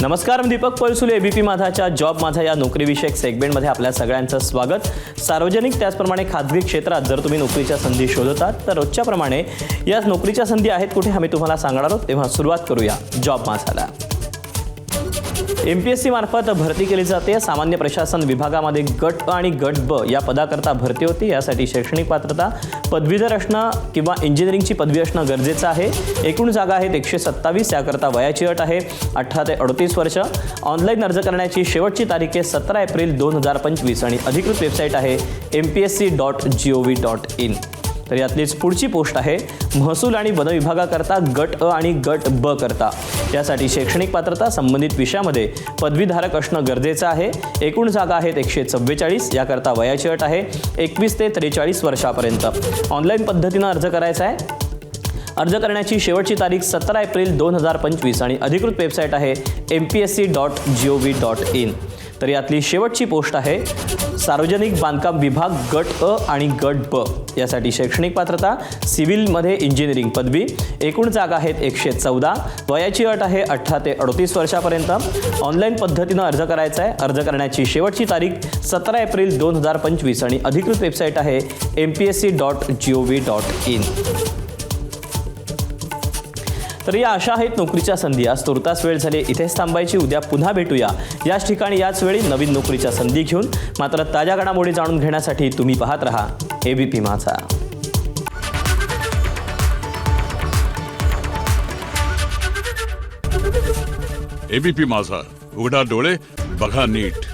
नमस्कार, मी Deepak Palsule. ABP माझाच्या job माझा या नोकरीविषयक सेगमेंटमध्ये आपल्या सगळ्यांचं स्वागत. सार्वजनिक त्याचप्रमाणे खाजगी क्षेत्रात जर तुम्ही नोकरीच्या संधी शोधतात तर रोजच्या प्रमाणे या नोकरीच्या संधी आहेत कुठे आम्ही तुम्हाला सांगणार आहोत. तेव्हा सुरुवात करूया जॉब माझाला. MPSC मार्फत भरती केली जाते. सामान्य प्रशासन विभागामध्ये गट आणि गट ब या पदाकरता भरती होती. यासाठी शैक्षणिक पात्रता पदवीधर असणं किंवा इंजिनिअरिंगची पदवी असणं गरजेचं आहे. एकूण जागा आहेत 127. याकरता वयाची अट आहे 18 ते 38 वर्ष. ऑनलाईन अर्ज करण्याची शेवटची तारीख आहे 17 एप्रिल 2025 आणि अधिकृत वेबसाईट आहे mpsc.gov.in. तर यातलीच पुढची पोस्ट आहे महसूल आणि वन विभागाकरता गट अ आणि गट ब करता. यासाठी शैक्षणिक पात्रता संबंधित विषयामध्ये पदवीधारक असणं गरजेचं आहे. एकूण जागा आहेत 144. याकरता वयाची अट आहे 21 ते 43 वर्षापर्यंत. ऑनलाईन पद्धतीनं अर्ज करायचा आहे. अर्ज करण्याची शेवटची तारीख 17 एप्रिल 2025 आणि अधिकृत वेबसाईट आहे mpsc.gov.in. तर यातली शेवटची पोस्ट आहे सार्वजनिक बांधकाम विभाग गट अ आणि गट ब. यासाठी शैक्षणिक पात्रता सिव्हिलमध्ये इंजिनिअरिंग पदवी. एकूण जागा आहेत 114. वयाची अट आहे 18 ते 38 वर्षापर्यंत. ऑनलाईन पद्धतीनं अर्ज करायचा आहे. अर्ज करण्याची शेवटची तारीख 17 एप्रिल 2025 आणि अधिकृत वेबसाईट आहे mpsc.gov.in. तर या अशा आहेत नोकरीच्या संधी. आज तुर्तास वेळ झाली इथेच थांबायची. उद्या पुन्हा भेटूया याच ठिकाणी याच वेळी नवीन नोकरीच्या संधी घेऊन. मात्र ताज्या घडामोडी जाणून घेण्यासाठी तुम्ही पाहत रहा एबीपी माझा. एबीपी माझा, उघडा डोळे बघा नीट.